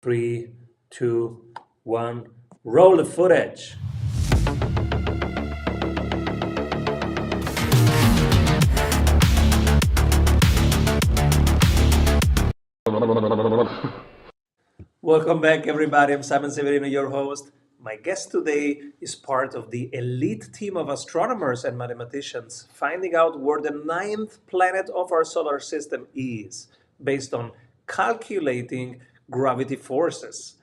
Three, two, one, roll the footage. Welcome back, everybody. I'm Simon Severino, your host. My guest today is part of the elite team of astronomers and mathematicians finding out where the ninth planet of our solar system is based on calculating gravity forces.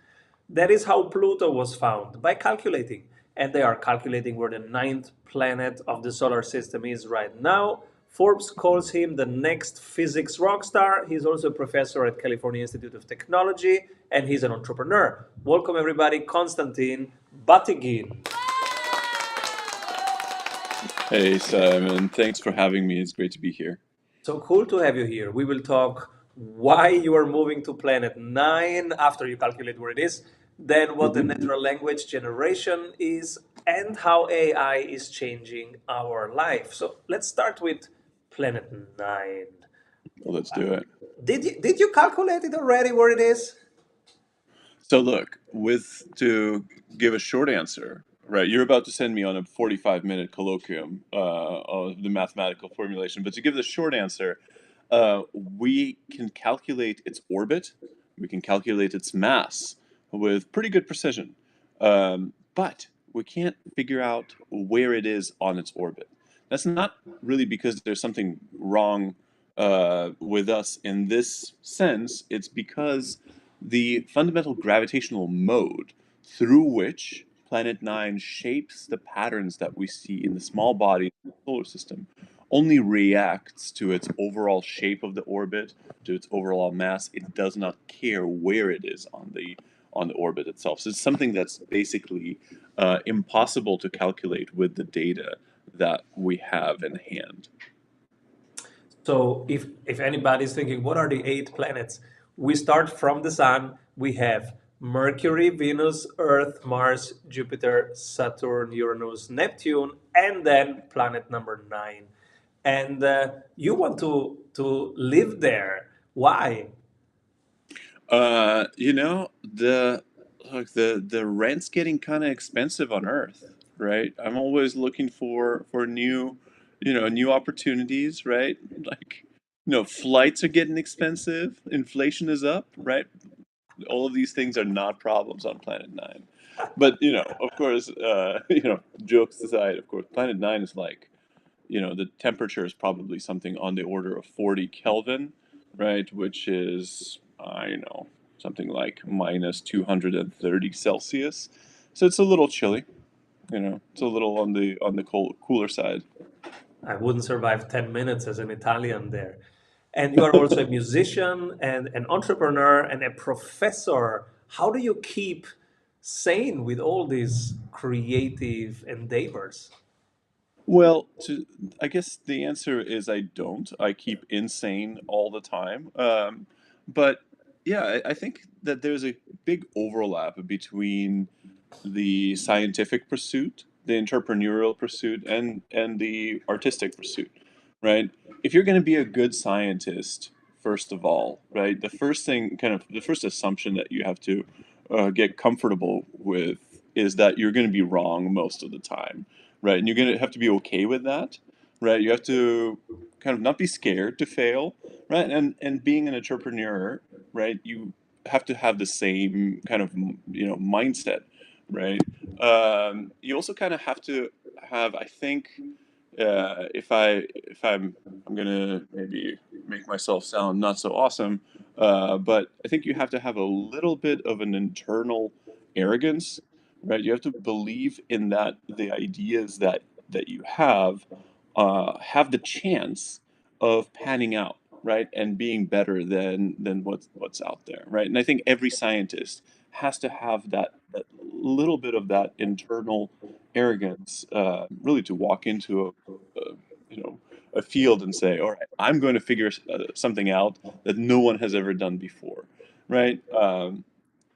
That is how Pluto was found, by calculating. And they are calculating where the ninth planet of the solar system is right now. Forbes calls him the next physics rock star. He's also a professor at California Institute of Technology, and he's an entrepreneur. Welcome, everybody, Konstantin Batygin. Hey, Simon. Thanks for having me. It's great to be here. So cool to have you here. We will talk why you are moving to planet 9 after you calculate where it is, then what the hmm natural language generation is, and how AI is changing our life. So let's start with planet 9. Well, let's do it. Did you calculate it already where it is? So, look, to give a short answer, right? You're about to send me on a 45-minute colloquium of the mathematical formulation. But to give the short answer, we can calculate its orbit, we can calculate its mass with pretty good precision. But we can't figure out where it is on its orbit. That's not really because there's something wrong with us in this sense. It's because the fundamental gravitational mode through which Planet 9 shapes the patterns that we see in the small body of the solar system only reacts to its overall shape of the orbit, to its overall mass. It does not care where it is on the orbit itself. So it's something that's basically impossible to calculate with the data that we have in hand. So if anybody's thinking, what are the 8 planets? We start from the sun. We have Mercury, Venus, Earth, Mars, Jupiter, Saturn, Uranus, Neptune, and then planet number 9. And you want to live there. Why? The look, the rent's getting kind of expensive on Earth, right? I'm always looking for new, new opportunities, right? Like, flights are getting expensive, inflation is up, right? All of these things are not problems on Planet Nine. But of course, jokes aside, of course, Planet Nine is like, the temperature is probably something on the order of 40 Kelvin, right? Which is, something like minus 230 Celsius. So it's a little chilly, it's a little on the cooler side. I wouldn't survive 10 minutes as an Italian there. And you are also a musician and an entrepreneur and a professor. How do you keep sane with all these creative endeavors? Well, I guess the answer is I don't. I keep insane all the time. But yeah, I think that there's a big overlap between the scientific pursuit, the entrepreneurial pursuit, and the artistic pursuit, right? If you're going to be a good scientist, first of all, right, the first assumption that you have to get comfortable with is that you're going to be wrong most of the time, right? And you're going to have to be okay with that, right? You have to kind of not be scared to fail, right? And being an entrepreneur, right, you have to have the same kind of mindset, right? You also kind of have to have, I think, if I'm gonna maybe make myself sound not so awesome, but I think you have to have a little bit of an internal arrogance, right? You have to believe in that the ideas that you have the chance of panning out, right, and being better than what's out there, right? And I think every scientist has to have that little bit of that internal arrogance, really, to walk into you know a field and say, all right, I'm going to figure something out that no one has ever done before, right?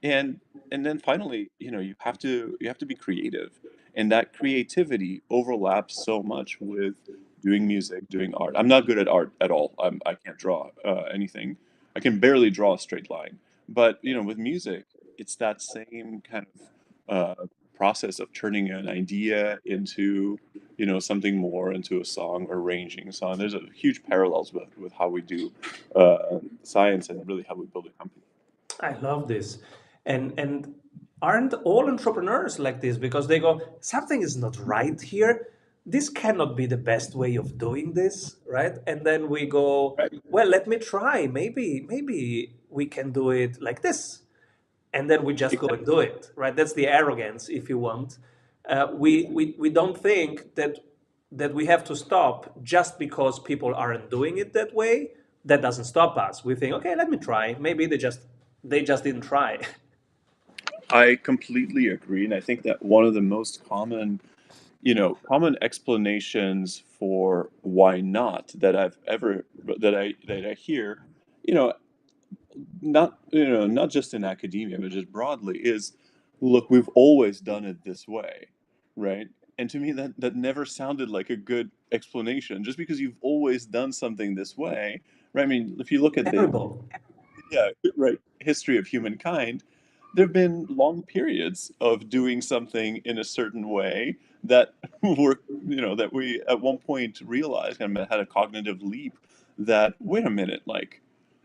And and then finally, you have to be creative, and that creativity overlaps so much with doing music, doing art. I'm not good at art at all. I can't draw anything. I can barely draw a straight line. But with music, it's that same kind of process of turning an idea into something more, into a song, or arranging a song. There's a huge parallels with how we do science and really how we build a company. I love this. And aren't all entrepreneurs like this? Because they go, something is not right here. This cannot be the best way of doing this, right? And then we go, Right. well, let me try. Maybe we can do it like this. And then we just go and do it, right? That's the arrogance, if you want. We don't think that we have to stop just because people aren't doing it that way. That doesn't stop us. We think, okay, let me try. Maybe they just didn't try. I completely agree, and I think that one of the most common explanations for why not that I've ever that I hear, you know, not just in academia, but just broadly, is, look, we've always done it this way, right? And to me, that never sounded like a good explanation. Just because you've always done something this way, right? I mean, if you look at the Terrible. yeah, right, history of humankind, there have been long periods of doing something in a certain way that that we at one point realized and had a cognitive leap that, wait a minute, like,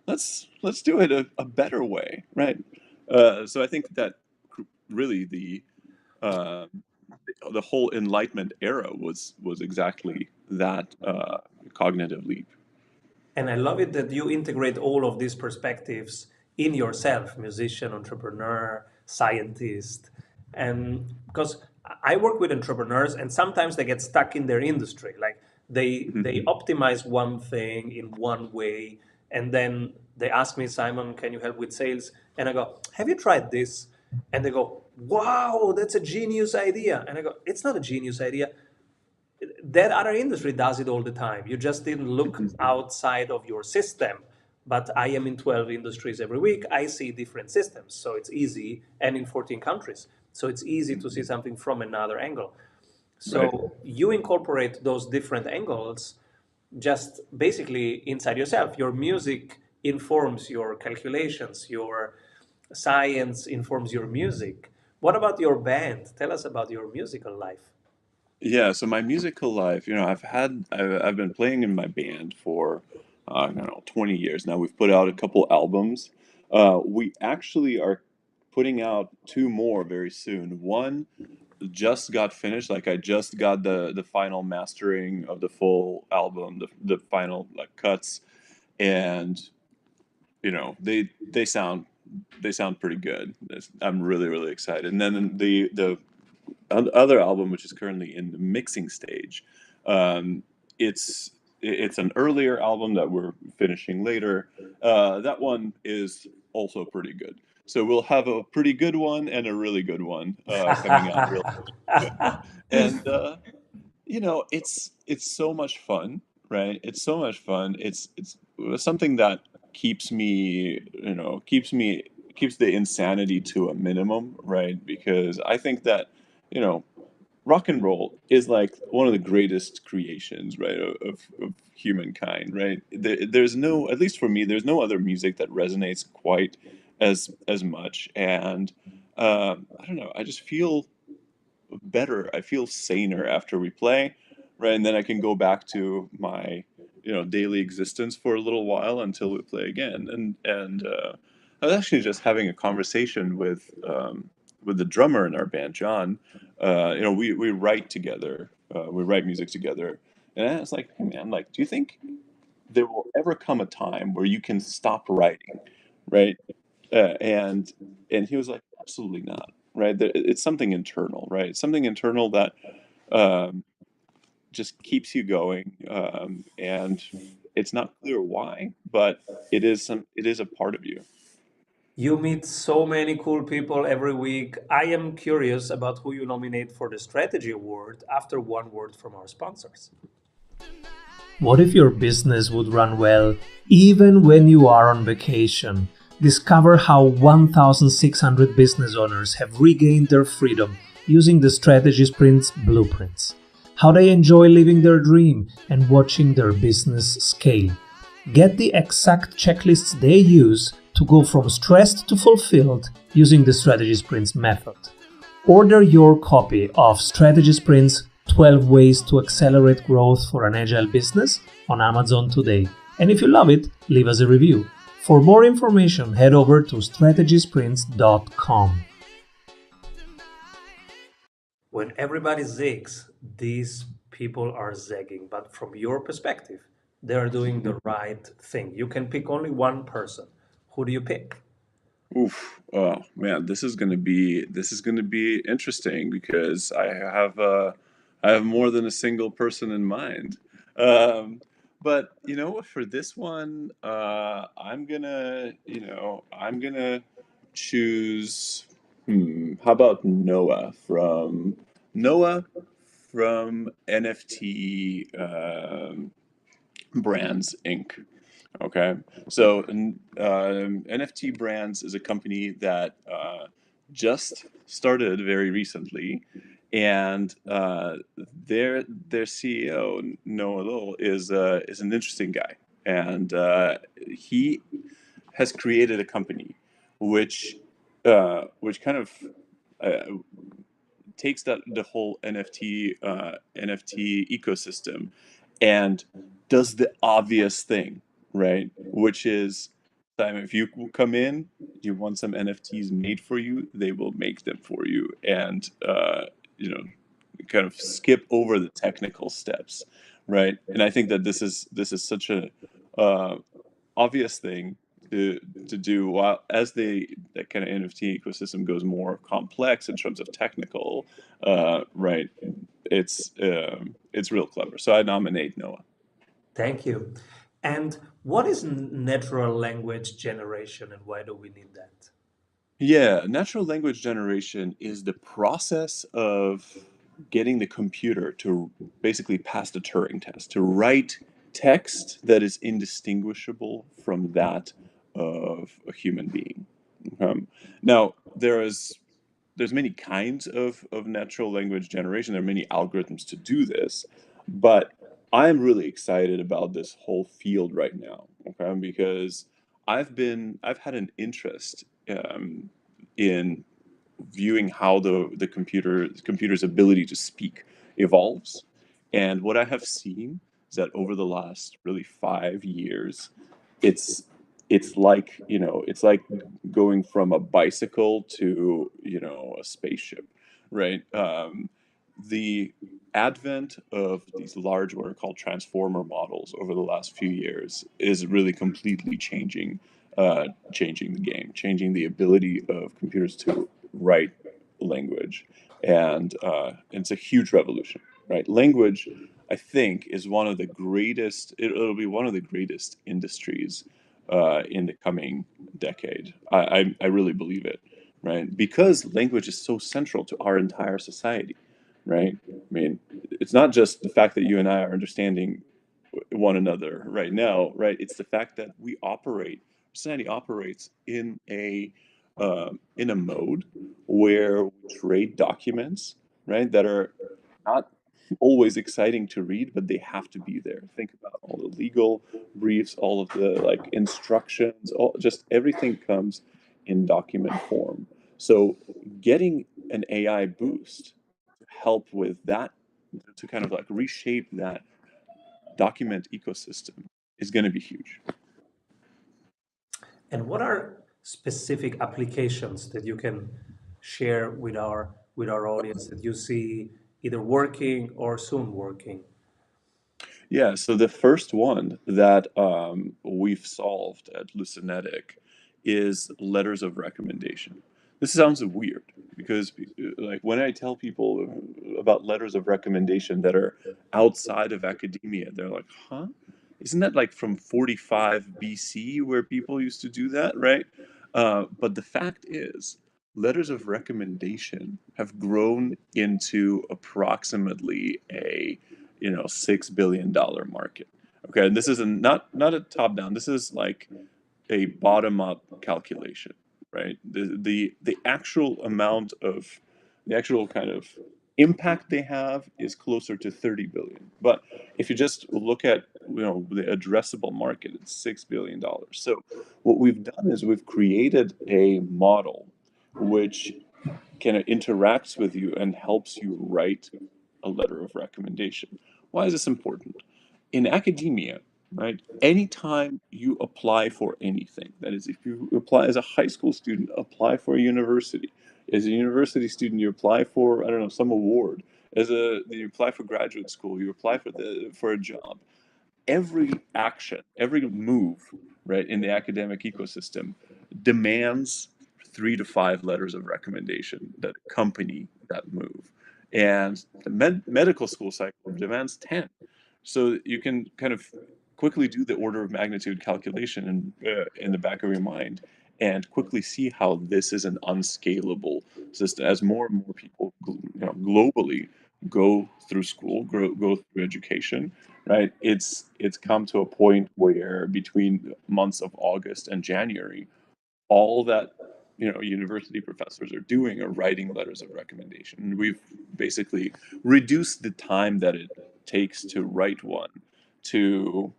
let's do it a better way, right? So I think that really uh, the whole Enlightenment era was exactly that cognitive leap. And I love it that you integrate all of these perspectives in yourself, musician, entrepreneur, scientist. And because I work with entrepreneurs and sometimes they get stuck in their industry. Like they Mhm. optimize one thing in one way and then they ask me, Simon, can you help with sales? And I go, have you tried this? And they go, wow, that's a genius idea. And I go, it's not a genius idea. That other industry does it all the time. You just didn't look outside of your system. But I am in 12 industries every week. I see different systems. So it's easy, and in 14 countries. So it's easy to see something from another angle. Right. So you incorporate those different angles just basically inside yourself. Your music informs your calculations, your science informs your music. What about your band? Tell us about your musical life. Yeah, so my musical life, I've been playing in my band for I don't know, 20 years now. We've put out a couple albums. We actually are putting out two more very soon. One just got finished, like I just got the final mastering of the full album, the final like cuts, and they sound pretty good. I'm really really excited. And then the other album, which is currently in the mixing stage. Um, it's an earlier album that we're finishing later. That one is also pretty good. So we'll have a pretty good one and a really good one coming out real soon. And it's so much fun, right? It's so much fun. It's something that keeps me, keeps the insanity to a minimum, right? Because I think that, you know, rock and roll is like one of the greatest creations, right, of humankind, right? There's no, at least for me, there's no other music that resonates quite as much. And I don't know, I just feel better. I feel saner after we play, right? And then I can go back to my, daily existence for a little while until we play again. And I was actually just having a conversation with the drummer in our band, John. We write together. We write music together. And I was like, hey man, like, do you think there will ever come a time where you can stop writing, right? And he was like, absolutely not, right? It's something internal, right? It's something internal that um, just keeps you going, and it's not clear why, but it is a part of you. You meet so many cool people every week. I am curious about who you nominate for the Strategy Award after one word from our sponsors. What if your business would run well even when you are on vacation? Discover how 1,600 business owners have regained their freedom using the Strategy Sprint's blueprints. How they enjoy living their dream and watching their business scale. Get the exact checklists they use to go from stressed to fulfilled using the Strategy Sprints method. Order your copy of Strategy Sprints 12 Ways to Accelerate Growth for an Agile Business on Amazon today. And if you love it, leave us a review. For more information, head over to strategysprints.com. When everybody zigs, these people are zagging. But from your perspective, they are doing the right thing. You can pick only one person. Who do you pick? Oof. Oh man, this is gonna be interesting because I have more than a single person in mind. Um, but you know what? For this one, I'm gonna choose. How about Noah from NFT Brands Inc. Okay, so NFT Brands is a company that just started very recently, and their CEO Noah Lowell is an interesting guy, and he has created a company which kind of uh, takes that the whole NFT ecosystem and does the obvious thing, right? Which is, Simon, if you come in, you want some NFTs made for you, they will make them for you, and you know, kind of skip over the technical steps, right? And I think that this is such a uh, obvious thing to to do while as that kind of NFT ecosystem goes more complex in terms of technical, right? It's real clever. So I nominate Noah. Thank you. And what is natural language generation and why do we need that? Yeah, natural language generation is the process of getting the computer to basically pass the Turing test, to write text that is indistinguishable from that of a human being. Um, Now, there's many kinds of natural language generation. There are many algorithms to do this, but I'm really excited about this whole field right now, okay? Because I've had an interest in viewing how the computer's ability to speak evolves. And what I have seen is that over the last really 5 years, it's it's like going from a bicycle to a spaceship, right? The advent of these large, what are called transformer models over the last few years is really completely changing the game, changing the ability of computers to write language, and it's a huge revolution, right? Language, I think, is one of the greatest. It'll be one of the greatest industries in the coming decade. I really believe it, right? Because language is so central to our entire society, right? I mean, it's not just the fact that you and I are understanding one another right now, right? It's the fact that society operates in a mode where we trade documents, right, that are not always exciting to read, but they have to be there. Think about all the legal briefs, all of the like instructions, just everything comes in document form. So getting an AI boost to help with that, to kind of like reshape that document ecosystem is going to be huge. And what are specific applications that you can share with our audience that you see either working or soon working? Yeah, so the first one that we've solved at Lucinetic is letters of recommendation. This sounds weird because, like, when I tell people about letters of recommendation that are outside of academia, they're like, huh? Isn't that like from 45 BC where people used to do that, right? But the fact is, letters of recommendation have grown into approximately a $6 billion market. Okay, and this is not a top down. This is like a bottom up calculation, right? The actual amount of the actual kind of impact they have is closer to 30 billion. But if you just look at the addressable market, it's $6 billion. So what we've done is we've created a model which kind of interacts with you and helps you write a letter of recommendation. Why is this important? In academia, right, anytime you apply for anything, that is, if you apply as a high school student, apply for a university. As a university student, you apply for, I don't know, some award. You apply for graduate school, you apply for a job. Every action, every move, right, in the academic ecosystem demands 3 to 5 letters of recommendation that accompany that move. And the medical school cycle demands 10. So you can kind of quickly do the order of magnitude calculation in the back of your mind and quickly see how this is an unscalable system as more and more people globally go through school, go through education, right? It's come to a point where between months of August and January, all that university professors are doing are writing letters of recommendation. And we've basically reduced the time that it takes to write one to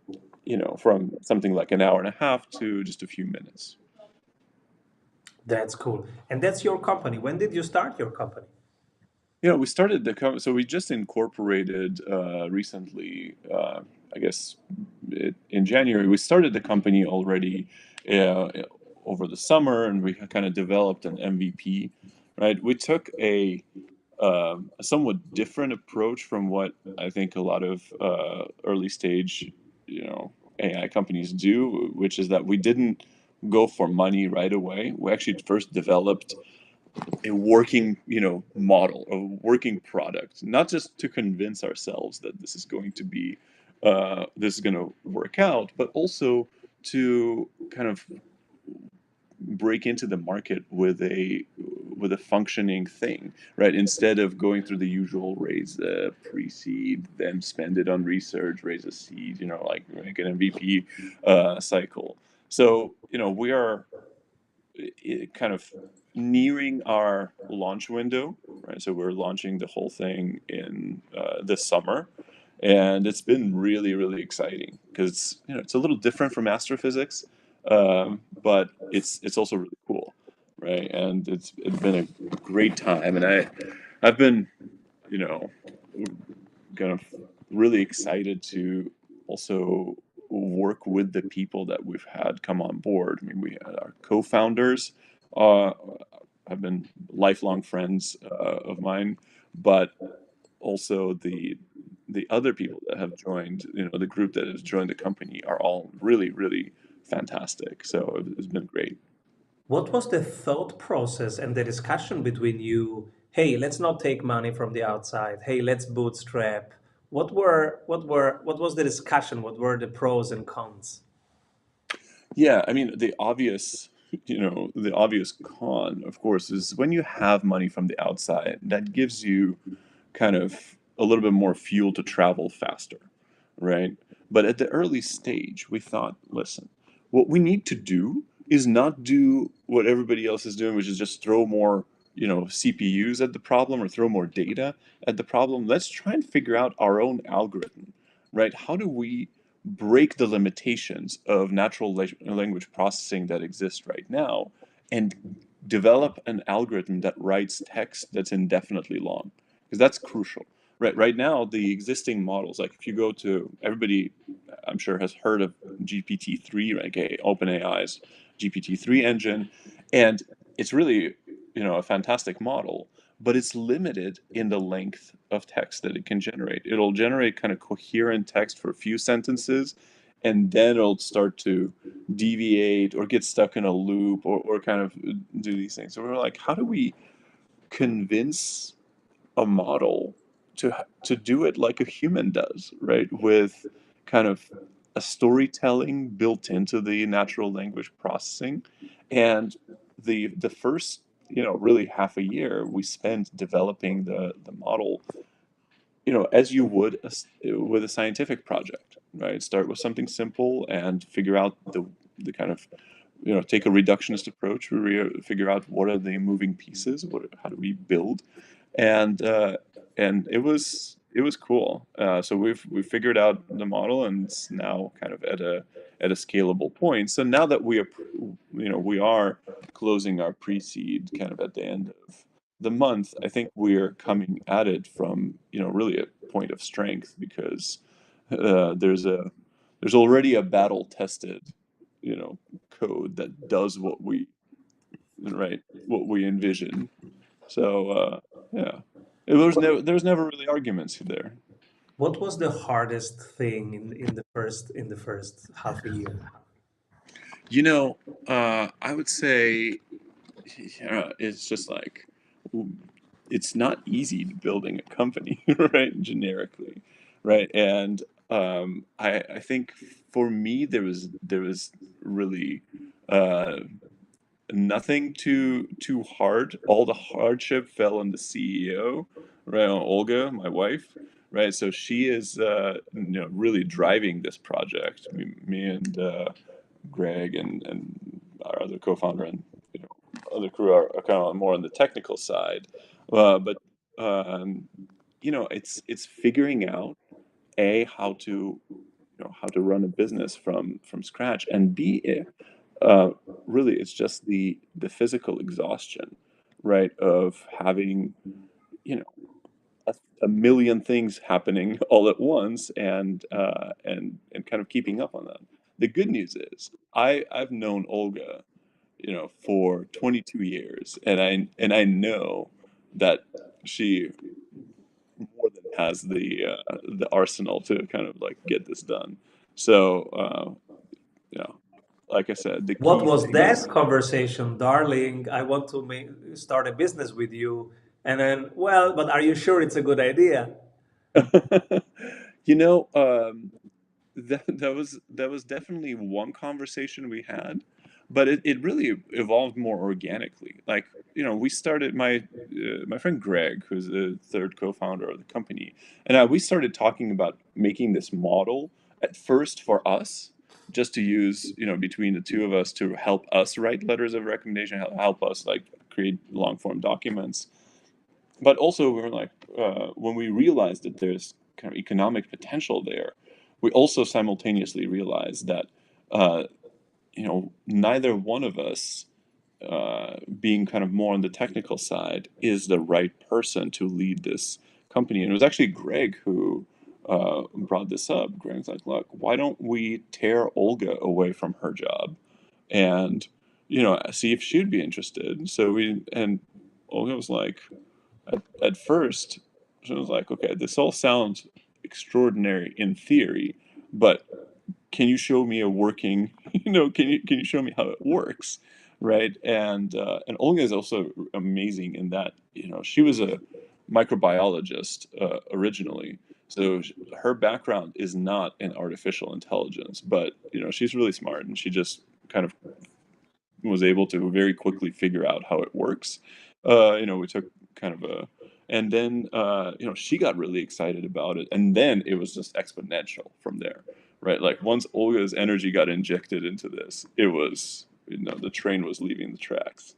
from something like an hour and a half to just a few minutes. That's cool. And that's your company. When did you start your company? We started so we just incorporated recently, I guess in January. We started the company already uh, over the summer, and we kind of developed an MVP, right? We took a somewhat different approach from what I think a lot of early stage, AI companies do, which is that we didn't go for money right away. We actually first developed a working model, a working product, not just to convince ourselves that this is going to work out, but also to kind of break into the market with a functioning thing, right? Instead of going through the usual raise the pre-seed, then spend it on research, raise a seed, like an MVP cycle. So we are kind of nearing our launch window, right? So we're launching the whole thing in this summer, and it's been really, really exciting because it's a little different from astrophysics, but it's also really cool, right? And it's been a great time, and I've been you know kind of really excited to also work with the people that we've had come on board. I mean, we had our co-founders uh, have been lifelong friends of mine, but also the other people that have joined, the group that has joined the company are all really, really fantastic. So it's been great. What was the thought process and the discussion between you? Hey, let's not take money from the outside. Hey, let's bootstrap. What was the discussion? What were the pros and cons? Yeah, I mean, the obvious con, of course, is when you have money from the outside, that gives you kind of a little bit more fuel to travel faster, right? But at the early stage, we thought, listen, what we need to do is not do what everybody else is doing, which is just throw more, CPUs at the problem or throw more data at the problem. Let's try and figure out our own algorithm, right? How do we break the limitations of natural language processing that exist right now and develop an algorithm that writes text that's indefinitely long? Because that's crucial. Right now, the existing models, like if you go to everybody, I'm sure has heard of GPT-3, right? Okay, OpenAI's GPT-3 engine, and it's really, a fantastic model, but it's limited in the length of text that it can generate. It'll generate kind of coherent text for a few sentences, and then it'll start to deviate or get stuck in a loop or kind of do these things. So we're like, how do we convince a model to do it like a human does, right? With kind of a storytelling built into the natural language processing. And the first, really half a year we spent developing the model, as you would with a scientific project, right? Start with something simple and figure out the kind of take a reductionist approach. We figure out what are the moving pieces, how do we build, and and it was cool. So we've figured out the model, and it's now kind of at a scalable point. So now that we are closing our pre-seed kind of at the end of the month, I think we're coming at it from really a point of strength, because there's already a battle tested code that does what we envision. So yeah, there was never really arguments there. What was the hardest thing in the first half a year? You know, I would say it's just like it's not easy building a company, right? Generically, right? And I think for me there was really uh, nothing too hard. All the hardship fell on the CEO, right? On Olga, my wife, right? So she is really driving this project. Me and Greg and our other co-founder and other crew are kind of more on the technical side, but um, it's figuring out a how to run a business from scratch, and b uh, really it's just the physical exhaustion, right, of having you know a, a million things happening all at once, and kind of keeping up on them. The good news is I've known Olga for 22 years, and I know that she more than has the arsenal to kind of like get this done. So you know, like I said, the What key was thing that is, conversation, darling? I want to start a business with you. And then, well, but are you sure it's a good idea? you know, that was definitely one conversation we had, but it really evolved more organically. Like, we started my friend Greg, who's the third co-founder of the company, and we started talking about making this model at first for us, just to use, between the two of us, to help us write letters of recommendation, help us like create long form documents. But also we were like, when we realized that there's kind of economic potential there, we also simultaneously realized that uh, neither one of us, being kind of more on the technical side, is the right person to lead this company. And it was actually Greg who brought this up. Greg's like, look, why don't we tear Olga away from her job and see if she'd be interested. So and Olga was like, at first, she was like, okay, this all sounds extraordinary in theory, but can you show me a working, can you show me how it works, right? And Olga is also amazing in that, she was a microbiologist originally. So her background is not in artificial intelligence, but she's really smart, and she just kind of was able to very quickly figure out how it works. We took kind of and then she got really excited about it, and then it was just exponential from there, right? Like once Olga's energy got injected into this, it was the train was leaving the tracks.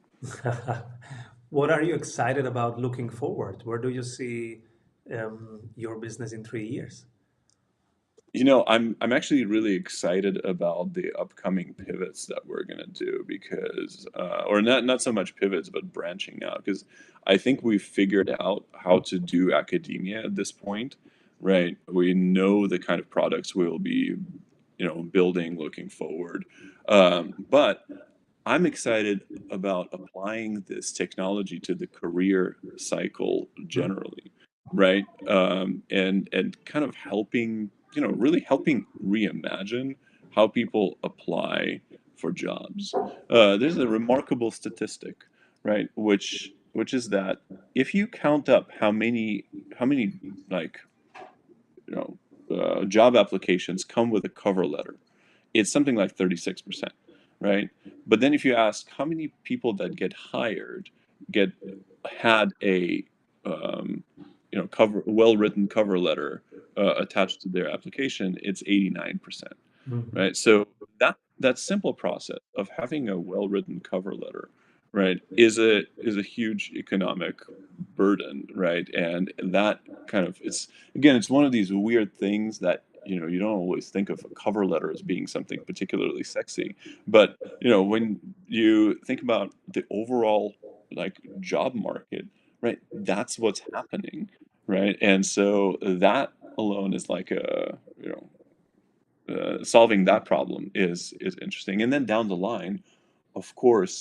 What are you excited about looking forward? Where do you see your business in 3 years? I'm actually really excited about the upcoming pivots that we're gonna do, because or not so much pivots, but branching out, because I think we've figured out how to do academia at this point, right? We know the kind of products we'll be building looking forward. But I'm excited about applying this technology to the career cycle generally, right? And kind of helping, really helping reimagine how people apply for jobs. There's a remarkable statistic, right? Which is that if you count up how many like job applications come with a cover letter, it's something like 36%, right? But then if you ask how many people that get hired get had a um, well written cover letter attached to their application, it's 89%, Mhm. right? So that simple process of having a well written cover letter, right, is a huge economic burden, right? And that kind of, it's one of these weird things that, you don't always think of a cover letter as being something particularly sexy. But, when you think about the overall like job market, right, that's what's happening, right? And so that alone is like solving that problem is interesting. And then down the line, of course,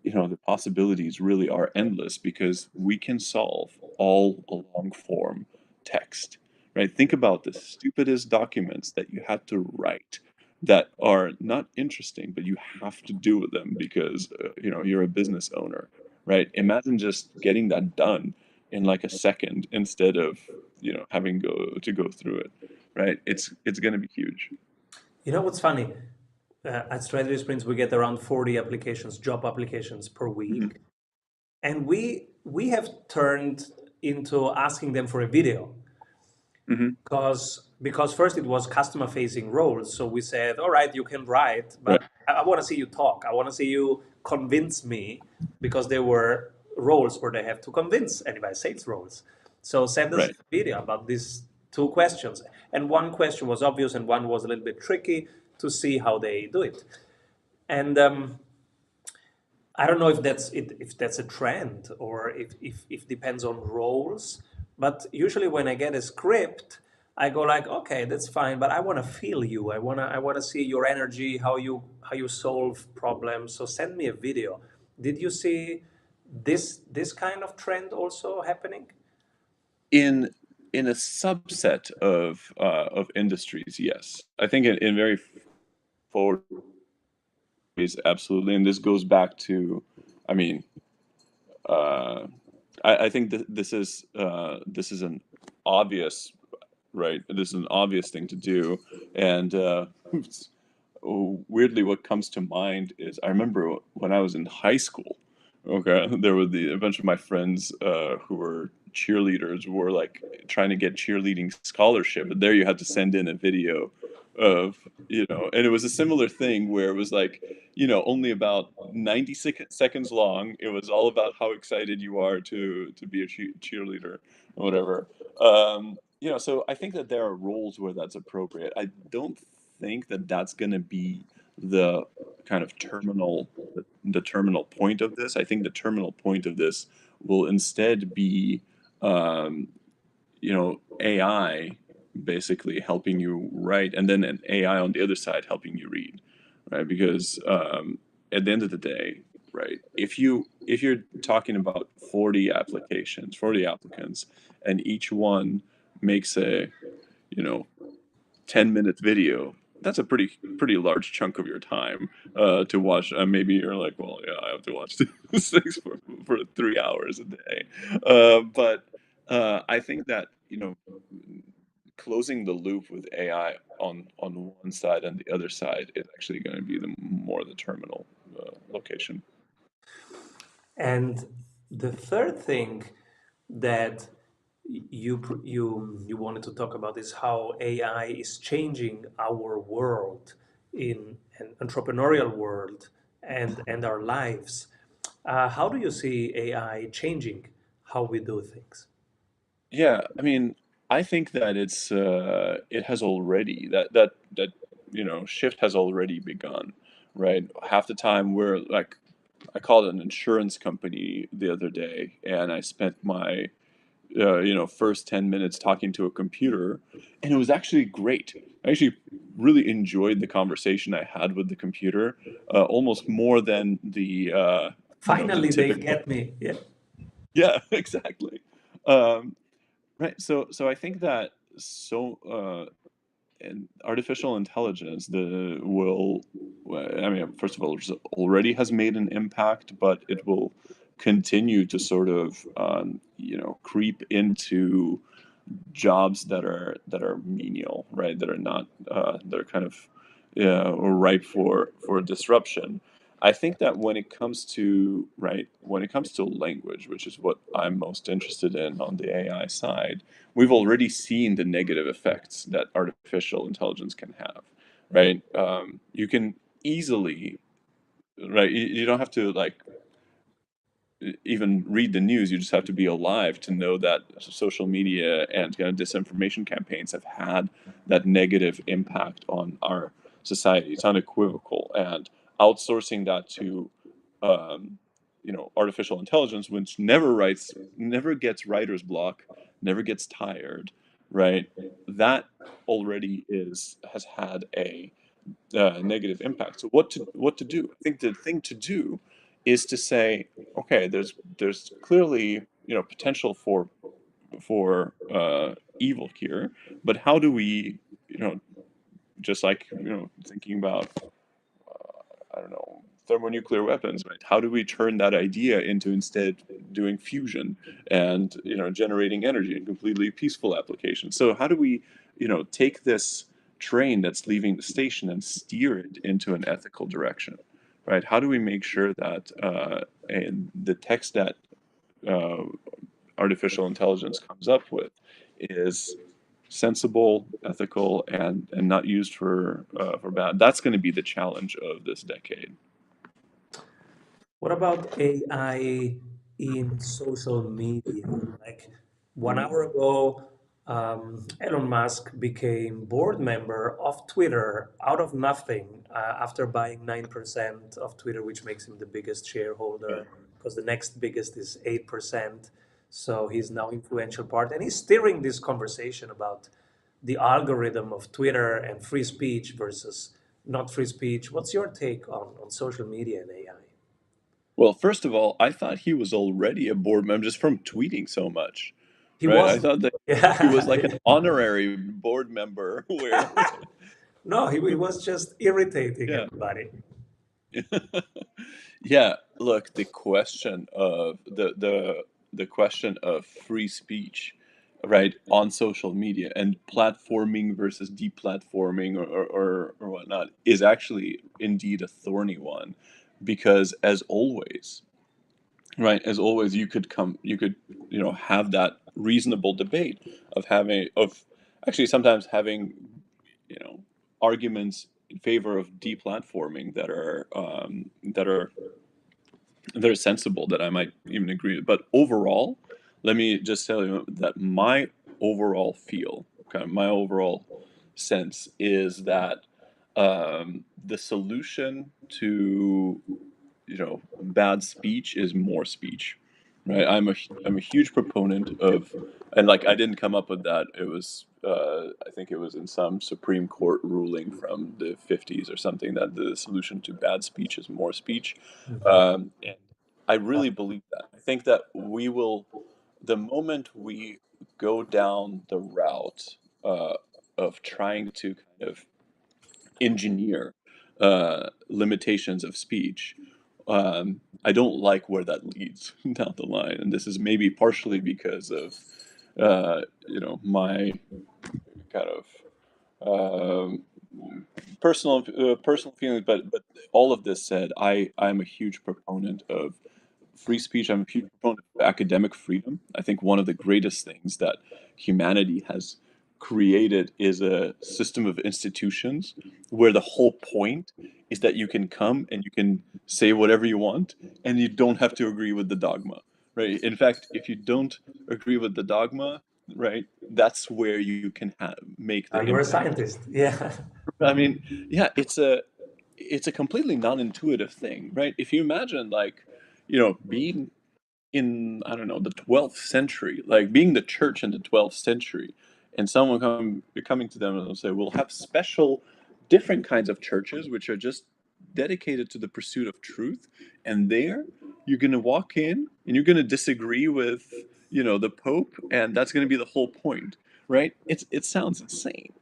the possibilities really are endless because we can solve all a long form text, right? Think about the stupidest documents that you had to write that are not interesting, but you have to do them because, you're a business owner, right? Imagine just getting that done in like a second instead of, having go through it, right? It's going to be huge. You know what's funny? At Strategy Sprints, we get around 40 applications, job applications per Hmm. week, and we have turned into asking them for a video. Hmm. Because first it was customer facing roles, so we said, all right, you can write, Right, but I want to see you talk. I want to see you convince me, because there were roles where they have to convince anybody, sales roles. So send us a right. video about these two questions, and one question was obvious and one was a little bit tricky, to see how they do it. And I don't know if that's it, if that's a trend, or if depends on roles. But usually when I get a script, I go like, okay, that's fine, but I want to feel you. I wanna see your energy, how you solve problems. So send me a video. Did you see this kind of trend also happening? in in a subset of industries, yes. I think in very forward ways, absolutely. And this goes back to, I mean, uh, I think this is an obvious, right. This is an obvious thing to do, and weirdly, what comes to mind is I remember when I was in high school. Okay, there were a bunch of my friends who were cheerleaders were like trying to get cheerleading scholarship, and there you had to send in a video of, and it was a similar thing where it was like, only about 90 seconds long. It was all about how excited you are to be a cheerleader or whatever. So I think that there are roles where that's appropriate. I don't think that that's going to be the kind of the terminal point of this. I think the terminal point of this will instead be, um, AI basically helping you write, and then an AI on the other side helping you read, right? Because at the end of the day, right, if you're talking about 40 applications, 40 applicants, and each one makes a, you know 10-minute video, that's a pretty large chunk of your time to watch. Maybe you're like, well, yeah, I have to watch these things for 3 hours a day. But I think that, closing the loop with AI on one side and the other side is actually going to be the terminal location. And the third thing that you wanted to talk about is how AI is changing our world, in an entrepreneurial world, and our lives. How do you see AI changing how we do things? Yeah, I mean, I think that it has already that shift has already begun, right? Half the time we're like, I called an insurance company the other day, and I spent my first 10 minutes talking to a computer, and it was actually great. I actually really enjoyed the conversation I had with the computer, almost more than the Finally, they typical. get me. Yeah. Yeah, exactly. Um, Right. So I think that and artificial intelligence I mean, first of all, it already has made an impact, but it will continue to sort of, creep into jobs that are menial, right? That are not that are kind of ripe for disruption. I think that when it comes to language, which is what I'm most interested in on the AI side, we've already seen the negative effects that artificial intelligence can have, right? You can easily, right? You don't have to like even read the news. You just have to be alive to know that social media and kind of disinformation campaigns have had that negative impact on our society. It's unequivocal, and outsourcing that to um, artificial intelligence, which never gets writer's block, never gets tired, right? That already has had a negative impact. So what to do? I think the thing to do is to say, okay, there's clearly potential for evil here, but how do we just like thinking about I don't know, thermonuclear weapons, right? How do we turn that idea into instead doing fusion and, generating energy in completely peaceful applications? So how do we, take this train that's leaving the station and steer it into an ethical direction, right? How do we make sure that and the text that uh, artificial intelligence comes up with is sensible, ethical, and not used for bad? That's going to be the challenge of this decade. What about AI in social media? Like 1 hour ago, Elon Musk became board member of Twitter out of nothing after buying 9% of Twitter, which makes him the biggest Yeah. shareholder because the next biggest is 8%. So he's now influential part, and he's steering this conversation about the algorithm of Twitter and free speech versus not free speech. What's your take on social media and AI? Well, first of all, I thought he was already a board member just from tweeting so much, He right? I was, thought that he was like an yeah. honorary board member where, No, he was just irritating yeah. everybody. Yeah, look, the question of free speech, right, on social media and platforming versus deplatforming or whatnot is actually indeed a thorny one, because as always, you could, have that reasonable debate of actually sometimes having, you know, arguments in favor of deplatforming that are sensible, that I might even agree with. But overall, let me just tell you that my overall feel, kind of my overall sense is that the solution to bad speech is more speech, right? I'm a huge proponent of, and like I didn't come up with that. It was I think it was in some Supreme Court ruling from the 50s or something, that the solution to bad speech is more speech. And I really believe that. I think that the moment we go down the route of trying to kind of engineer limitations of speech, I don't like where that leads down the line. And this is maybe partially because of, my kind of um, personal feelings. But all of this said, I'm a huge proponent of free speech. I'm a huge proponent of academic freedom. I think one of the greatest things that humanity has created is a system of institutions where the whole point is that you can come and you can say whatever you want and you don't have to agree with the dogma, right? In fact, if you don't agree with the dogma, right, that's where you can make the You're a impact. scientist. Yeah. I mean, yeah, it's a completely non-intuitive thing, right? If you imagine, like, being in, I don't know, the 12th century, like being the church in the 12th century, and someone coming to them and they'll say, we'll have special different kinds of churches which are just dedicated to the pursuit of truth, and there you're going to walk in and you're going to disagree with the pope, and that's going to be the whole point, right? It sounds insane.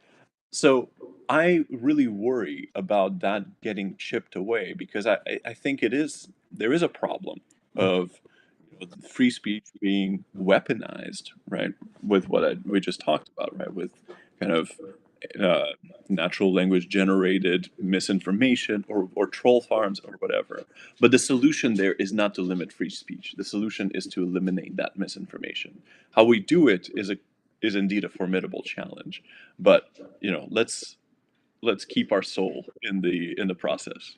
So I really worry about that getting chipped away, because I think there is a problem of free speech being weaponized, right? With we just talked about, right? With kind of uh, natural language generated misinformation, or troll farms or whatever. But the solution there is not to limit free speech. The solution is to eliminate that misinformation. How we do it is indeed a formidable challenge. But let's keep our soul in the process.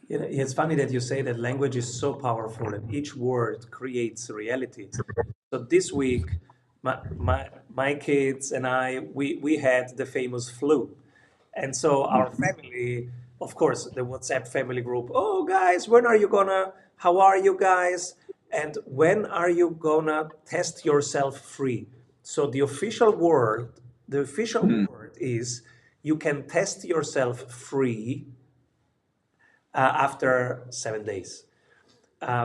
It's funny that you say that language is so powerful and each word creates reality. So this week, my kids and I, we had the famous flu. And so our family, of course, the WhatsApp family group, oh guys, when are you gonna, how are you guys? And when are you gonna test yourself free? So the official Mm, word is you can test yourself free after 7 days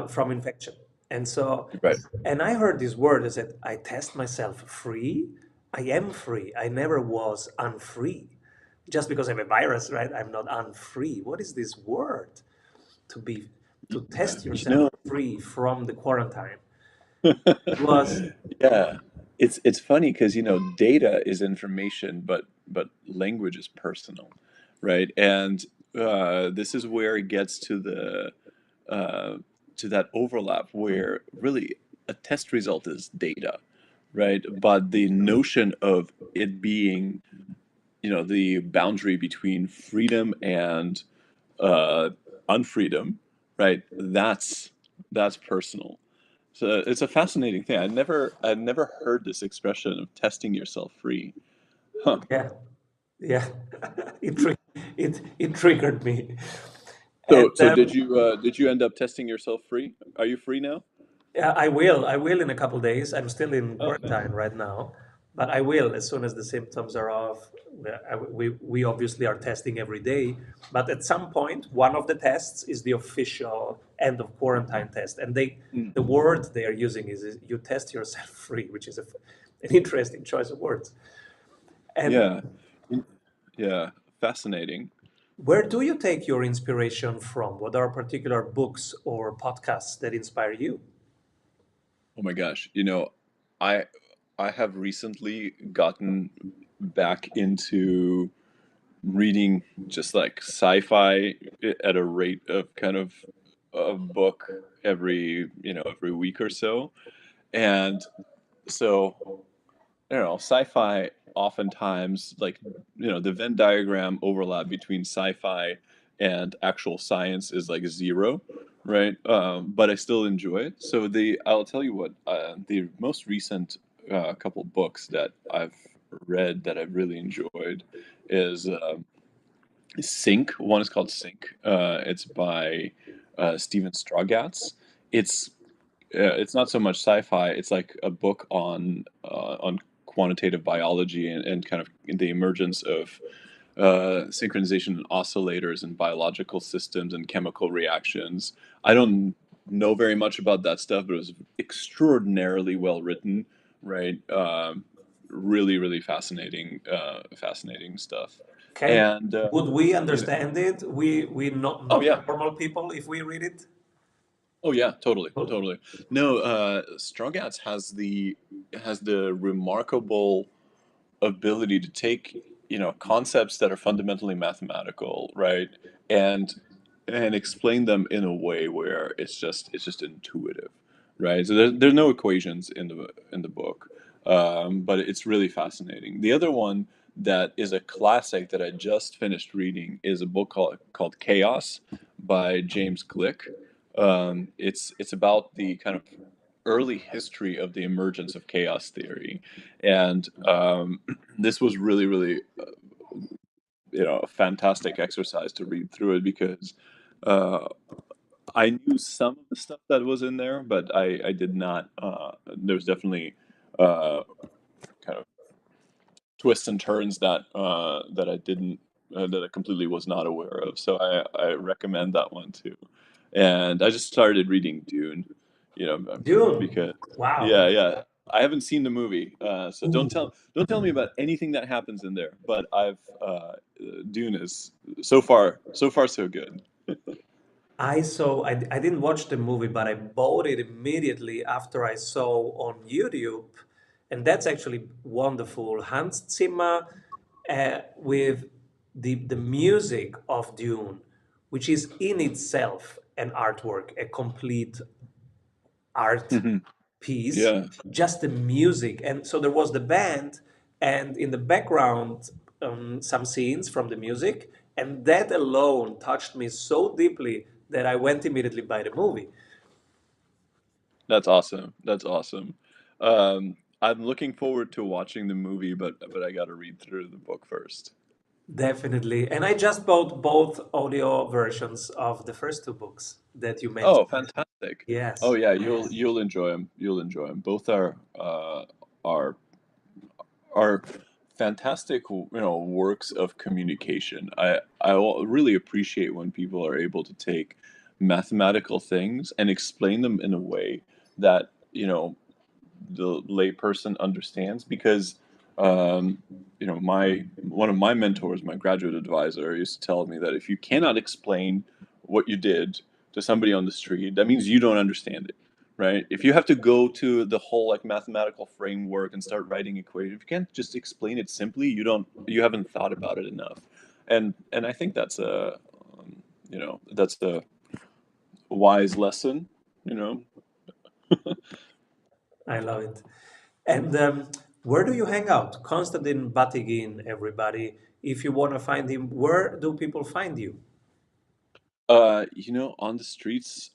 from infection. And so, right. and I heard this word. I said, I test myself free. I am free. I never was unfree. Just because I have a virus, right? I'm not unfree. What is this word? To be, to Yeah. test yourself free from the quarantine. It was, Yeah, it's funny because data is information, but language is personal, right? And this is where it gets uh, to that overlap where really a test result is data, right? But the notion of it being, the boundary between freedom and uh, unfreedom, right? That's personal. So it's a fascinating thing. I'd never heard this expression of testing yourself free. Huh. yeah, yeah. It triggered me. And So did you end up testing yourself free? Are you free now? yeah, I will. I will in a couple days. I'm still in Oh, okay. quarantine right now, but I will as soon as the symptoms are off. We obviously are testing every day, but at some point, one of the tests is the official end of quarantine test, and Mm. the word they are using is you test yourself free, which is an interesting choice of words. And Yeah. Mm. Yeah. Fascinating. where do you take your inspiration from? What are particular books or podcasts that inspire you? Oh my gosh. I I have recently gotten back into reading just like sci-fi at a rate of kind of a book every week or so. And so, sci-fi oftentimes, like, the Venn diagram overlap between sci-fi and actual science is like zero, right? But I still enjoy it. So I'll tell you what, the most recent couple books that I've read that I've really enjoyed is Sync. One is called Sync. It's by Steven Strawgatz. It's it's not so much sci-fi. It's like a book on quantitative biology and kind of the emergence of synchronization and oscillators and biological systems and chemical reactions. I don't know very much about that stuff, but it was extraordinarily well written, right? Really, really fascinating stuff. Can And would we you know, understand it? We oh not yeah, normal people if we read it? oh yeah, totally, Cool. totally. No, Strongatz has the remarkable ability to take concepts that are fundamentally mathematical, right, and explain them in a way where it's just intuitive, right? So there's no equations in the book, but it's really fascinating. The other one that is a classic that I just finished reading is a book called Chaos by James Glick. It's about the kind of early history of the emergence of chaos theory, and this was really, really, a fantastic exercise to read through it because uh, I knew some of the stuff that was in there, but I did not. There's definitely uh, kind of twists and turns that I didn't that I completely was not aware of. So I recommend that one too. And I just started reading Dune, Dune. because Wow. yeah, yeah. I haven't seen the movie, so don't Ooh. tell me about anything that happens in there. But Dune is so far so good. I didn't watch the movie, but I bought it immediately after I saw on YouTube, and that's actually wonderful. Hans Zimmer with the music of Dune, which is in itself an artwork, a complete art Mhm. piece, Yeah. just the music. And so there was the band, and in the background, some scenes from the music, And that alone touched me so deeply that I went immediately by the movie. That's awesome. That's awesome. I'm looking forward to watching the movie, but I got to read through the book first. Definitely. And I just bought both audio versions of the first two books that you mentioned. Oh, fantastic. Oh Yes. yeah, you'll enjoy them. You'll enjoy them. Both are are fantastic, works of communication. Really appreciate when people are able to take mathematical things and explain them in a way that, the layperson understands, because my one of my mentors, my graduate advisor, used to tell me that if you cannot explain what you did to somebody on the street, that means you don't understand it, right? If you have to go to the whole like mathematical framework and start writing equations, if you can't just explain it simply, you haven't thought about it enough. And I think that's a wise lesson, you know. I love it. And where do you hang out? Konstantin Batygin, everybody. If you want to find him, where do people find you? On the streets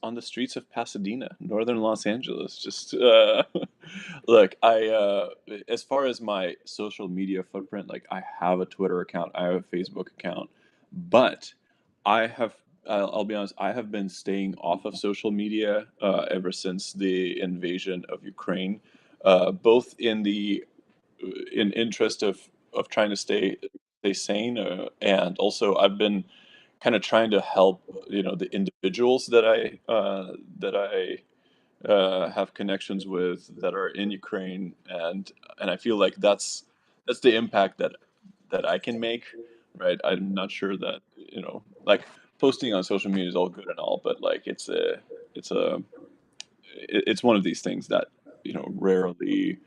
of Pasadena, northern Los Angeles. Just look, as far as my social media footprint, like I have a Twitter account, I have a Facebook account, but I have, I'll be honest, I have been staying off of social media ever since the invasion of Ukraine, both in interest of trying to stay sane, and also I've been kind of trying to help, the individuals that I have connections with that are in Ukraine, and I feel like that's the impact that I can make, right? I'm not sure that, like, posting on social media is all good and all, but like it's it's one of these things that, rarely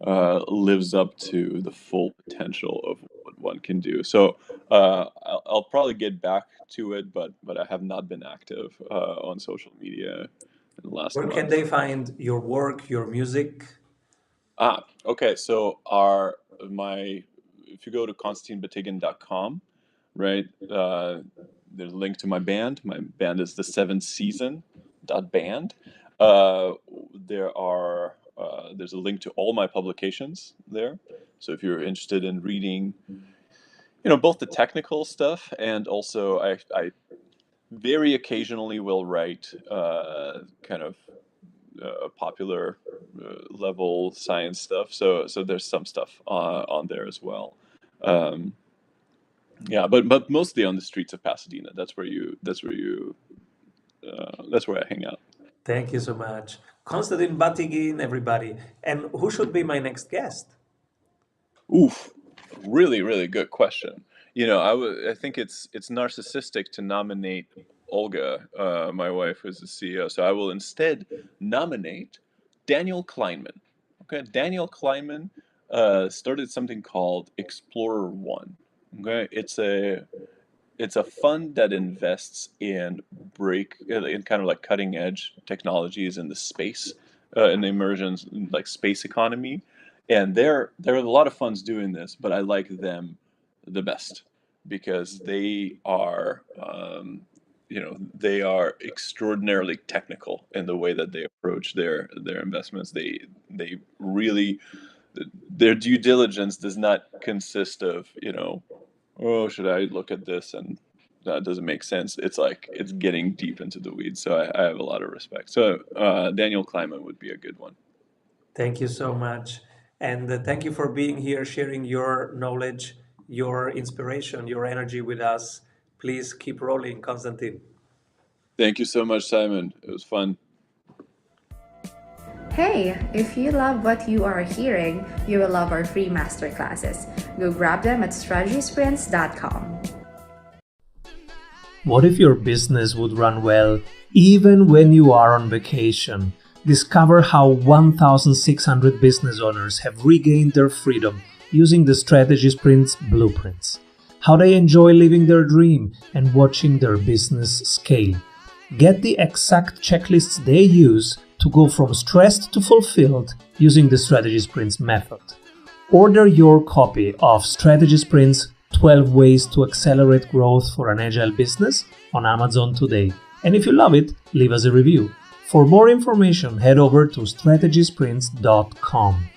lives up to the full potential of what one can do. So I'll probably get back to it, but I have not been active on social media in the last Where can month. they find your work, your music? Okay. So our my if you go to konstantinbatygin.com, right? There's a link to my band. My band is the Seventh Season band. There's a link to all my publications there. So if you're interested in reading, both the technical stuff, and also I very occasionally will write kind of popular level science stuff. So there's some stuff on there as well. Um, yeah, but mostly on the streets of Pasadena. That's where I hang out. Thank you so much. Konstantin Batygin, everybody. And who should be my next guest? Oof, really, really good question. I think it's narcissistic to nominate Olga, my wife, who's the CEO. So I will instead nominate Daniel Kleinman. Okay, Daniel Kleinman started something called Explorer One. Okay, it's a fund that invests in kind of like cutting edge technologies in the space, in the emergence, like space economy, and there are a lot of funds doing this, but I like them the best because they are extraordinarily technical in the way that they approach their investments. They really, their due diligence does not consist of, oh, should I look at this and that doesn't make sense. It's like it's getting deep into the weeds. So I have a lot of respect. So Daniel Kleinman would be a good one. Thank you so much. And thank you for being here, sharing your knowledge, your inspiration, your energy with us. Please keep rolling, Konstantin. Thank you so much, Simon. It was fun. Hey, if you love what you are hearing, you will love our free masterclasses. Go grab them at strategysprints.com. What if your business would run well even when you are on vacation? Discover how 1,600 business owners have regained their freedom using the Strategy Sprints blueprints. How they enjoy living their dream and watching their business scale. Get the exact checklists they use to go from stressed to fulfilled using the Strategy Sprints method. Order your copy of Strategy Sprints 12 Ways to Accelerate Growth for an Agile Business on Amazon today. And if you love it, leave us a review. For more information, head over to strategysprints.com.